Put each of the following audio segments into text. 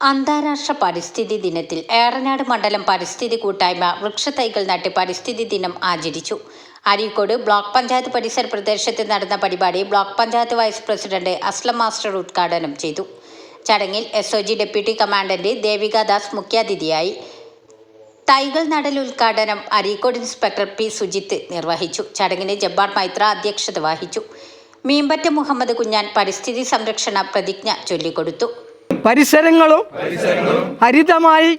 അന്താരാഷ്ട്ര പരിസ്ഥിതി ദിനത്തിൽ ഏറനാട് മണ്ഡലം പരിസ്ഥിതി കൂട്ടായ്മ വൃക്ഷത്തൈകൾ നട്ട് പരിസ്ഥിതി ദിനം ആചരിച്ചു. അരീക്കോട് ബ്ലോക്ക് പഞ്ചായത്ത് പരിസര പ്രദേശത്ത് നടന്ന പരിപാടി block panchayat vice president Aslam master ഉദ്ഘാടനം ചെയ്തു. ചടങ്ങിൽ SOG deputy commandant Devika Das മുഖ്യാതിഥിയായി. തൈകൾ നടൽ ഉദ്ഘാടനം അരീക്കോട് ഇൻസ്പെക്ടർ P. സുജിത്ത് നിർവഹിച്ചു. ചടങ്ങിന് ജബ്ബാർ മൈത്ര അധ്യക്ഷത വഹിച്ചു. മീമ്പറ്റ മുഹമ്മദ് കുഞ്ഞാൻ പരിസ്ഥിതി സംരക്ഷണ പ്രതിജ്ഞ ചൊല്ലിക്കൊടുത്തു. പരിസരങ്ങളും ഹരിതമായി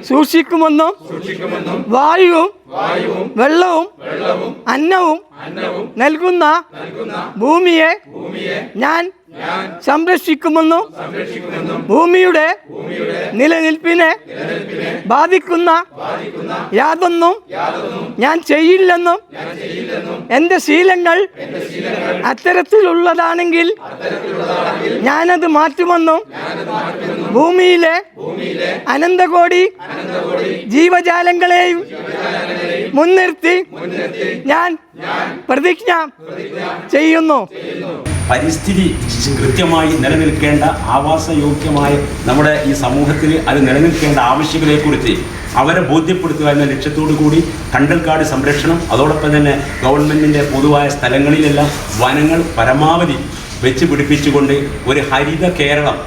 സൂക്ഷിക്കുമെന്നും വായുവും വെള്ളവും അന്നവും നൽകുന്ന ഭൂമിയെ ഞാൻ സംരക്ഷിക്കുമെന്നും ഭൂമിയുടെ നിലനിൽപ്പിനെ ബാധിക്കുന്ന യാതൊന്നും ഞാൻ ചെയ്യില്ലെന്നും എൻ്റെ ശീലങ്ങൾ അത്തരത്തിലുള്ളതാണെങ്കിൽ ഞാനത് മാറ്റുമെന്നും ഭൂമിയിലെ അനന്തകോടി ജീവജാലങ്ങളെയും മുൻനിർത്തി ഞാൻ പ്രതിജ്ഞ ചെയ്യുന്നു. പരിസ്ഥിതി കൃത്യമായി നിലനിൽക്കേണ്ട ആവാസയോഗ്യമായ നമ്മുടെ ഈ സമൂഹത്തിൽ അത് നിലനിൽക്കേണ്ട ആവശ്യകതയെക്കുറിച്ച് അവരെ ബോധ്യപ്പെടുത്തുക എന്ന ലക്ഷ്യത്തോടു കൂടി കണ്ടൽക്കാട് സംരക്ഷണം, അതോടൊപ്പം തന്നെ ഗവൺമെൻറ്റിൻ്റെ പൊതുവായ സ്ഥലങ്ങളിലെല്ലാം വനങ്ങൾ പരമാവധി വെച്ച് പിടിപ്പിച്ചുകൊണ്ട് ഒരു ഹരിത കേരളം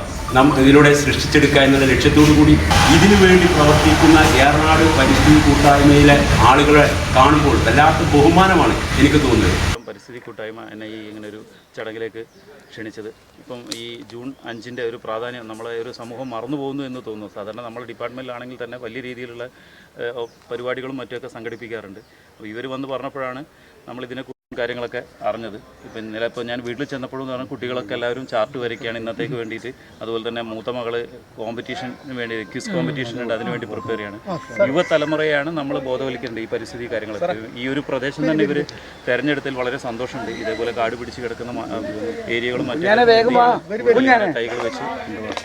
ഇതിലൂടെ സൃഷ്ടിച്ചെടുക്കുക എന്നുള്ള ലക്ഷ്യത്തോടു കൂടി ഇതിനു വേണ്ടി പ്രവർത്തിക്കുന്ന ഏറനാട് പരിസ്ഥിതി കൂട്ടായ്മയിലെ ആളുകളെ കാണുമ്പോൾ വല്ലാത്ത ബഹുമാനമാണ് എനിക്ക് തോന്നുന്നത്. പരിസ്ഥിതി കൂട്ടായ്മ എന്നെ ഇങ്ങനൊരു ചടങ്ങിലേക്ക് ക്ഷണിച്ചത്. ഇപ്പം ഈ ജൂൺ 5-ൻ്റെ ഒരു പ്രാധാന്യം നമ്മളെ ഒരു സമൂഹം മറന്നു പോകുന്നു എന്ന് തോന്നുന്നു. സാധാരണ നമ്മുടെ ഡിപ്പാർട്ട്മെൻറ്റിലാണെങ്കിൽ തന്നെ വലിയ രീതിയിലുള്ള പരിപാടികളും മറ്റുമൊക്കെ സംഘടിപ്പിക്കാറുണ്ട്. അപ്പോൾ ഇവർ വന്ന് പറഞ്ഞപ്പോഴാണ് നമ്മളിതിനെ കാര്യങ്ങളൊക്കെ അറിഞ്ഞത്. ഇപ്പം ഇന്നലെ ഇപ്പോൾ ഞാൻ വീട്ടിൽ ചെന്നപ്പോഴും പറഞ്ഞാൽ കുട്ടികളൊക്കെ എല്ലാവരും ചാർട്ട് വരയ്ക്കുകയാണ് ഇന്നത്തേക്ക് വേണ്ടിയിട്ട്. അതുപോലെ തന്നെ മൂത്ത മകൾ കോമ്പറ്റീഷന് വേണ്ടി ക്വിസ് കോമ്പറ്റീഷൻ ഉണ്ട്, അതിനുവേണ്ടി പ്രിപ്പയർ ചെയ്യാണ്. യുവതലമുറയാണ് നമ്മൾ ബോധവൽക്കരിക്കേണ്ടത് ഈ പരിസ്ഥിതി കാര്യങ്ങളൊക്കെ. ഈ ഒരു പ്രദേശം തന്നെ ഇവർ തിരഞ്ഞെടുത്തതിൽ വളരെ സന്തോഷമുണ്ട്. ഇതേപോലെ കാട് പിടിച്ച് കിടക്കുന്ന ഏരിയകളും മറ്റു തൈകൾ വെച്ച്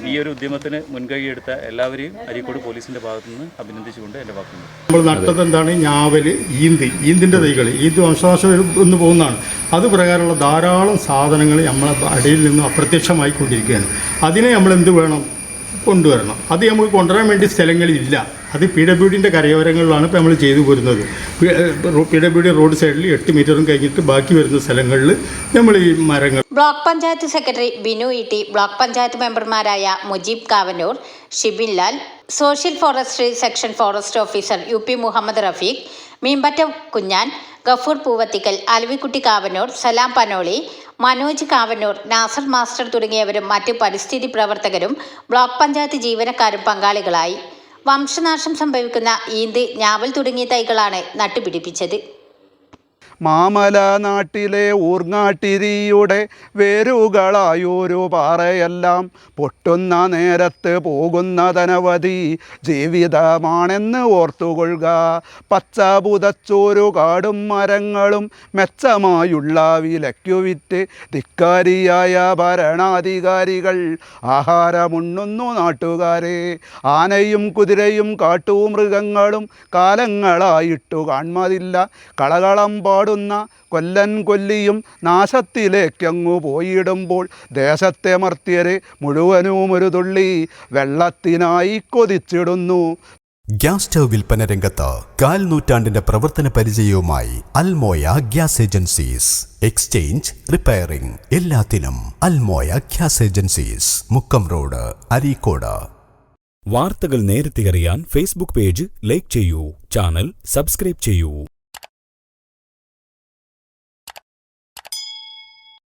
ഈ ഒരു ഉദ്യമത്തിന് മുൻകൈ എടുത്ത എല്ലാവരെയും അരീക്കോട് പോലീസിൻ്റെ ഭാഗത്തു നിന്ന് അഭിനന്ദിച്ചുകൊണ്ട് എൻ്റെ വാക്കുണ്ട്. നമ്മൾ നട്ടത് എന്താണ്? ഞാവൽ, ഈന്തിൻ്റെ തൈകൾ, ഈന്ത് വംശനാശം പോകുന്നതാണ്. അത് പ്രകാരമുള്ള ധാരാളം സാധനങ്ങൾ നമ്മളെ അടിയിൽ നിന്ന് അപ്രത്യക്ഷമായി കൊണ്ടിരിക്കുകയാണ്. അതിനെ നമ്മൾ എന്ത് വേണം? കൊണ്ടുവരണം. അത് നമുക്ക് കൊണ്ടുവരാൻ വേണ്ടി സ്ഥലങ്ങളില്ല. അത് PWDൻ്റെ കരയോരങ്ങളിലാണ് ഇപ്പോൾ നമ്മൾ ചെയ്തു പോരുന്നത്. PWD റോഡ് സൈഡിൽ 8 മീറ്ററും കഴിഞ്ഞിട്ട് ബാക്കി വരുന്ന സ്ഥലങ്ങളിൽ നമ്മൾ ഈ മരങ്ങൾ. Block panchayat secretary Binu ET, block panchayat മെമ്പർമാരായ Mujeeb Kavanur, Shibin Lal, social forestry section forest officer UP Muhammad Rafeeq, Meempatta Kunjan, Gafoor Poovathikkal, Alavikutty Kavanur, Salam Panoli, Manoj Kavanur, Nasser master തുടങ്ങിയവരും മറ്റ് പരിസ്ഥിതി പ്രവർത്തകരും ബ്ലോക്ക് പഞ്ചായത്ത് ജീവനക്കാരും പങ്കാളികളായി. വംശനാശം സംഭവിക്കുന്ന ഈന്ത്, ഞാവൽ തുടങ്ങിയ തൈകളാണ് നട്ടുപിടിപ്പിച്ചത്. മാമല നാട്ടിലെ ഊർങ്ങാട്ടിരിയുടെ വേരുകളായൊരു പാറയെല്ലാം പൊട്ടുന്ന നേരത്ത് പോകുന്നതനവധി ജീവിതമാണെന്ന് ഓർത്തുകൊള്ളുക. പച്ച പുതച്ചോരു കാടും മരങ്ങളും മെച്ചമായുള്ള വിലയ്ക്കു വിറ്റ് ധിക്കാരിയായ ഭരണാധികാരികൾ ആഹാരമുണ്ണുന്നു നാട്ടുകാരെ. ആനയും കുതിരയും കാട്ടുമൃഗങ്ങളും കാലങ്ങളായിട്ടു കാൺമതില്ല. കളകളം കൊല്ലൻ കൊല്ലിയും നാശത്തിലേക്കങ്ങു പോയിടുമ്പോൾ ദേശത്തെ മർത്യരെ മുഴുവനും ഒരു തുള്ളി വെള്ളത്തിനായി കൊതിച്ചിടുന്നു. ഗ്യാസ് സ്റ്റവ് വിൽപ്പന രംഗത്ത് 4 നൂറ്റാണ്ടിന്റെ പ്രവർത്തന പരിചയവുമായി Almoya gas agencies. Exchange, repairing, എല്ലാത്തിനും Almoya gas agencies, Mukkam road, Areekode. വാർത്തകൾ നേരത്തെ അറിയാൻ ഫേസ്ബുക്ക് പേജ് ലൈക്ക് ചെയ്യൂ, ചാനൽ സബ്സ്ക്രൈബ് ചെയ്യൂ.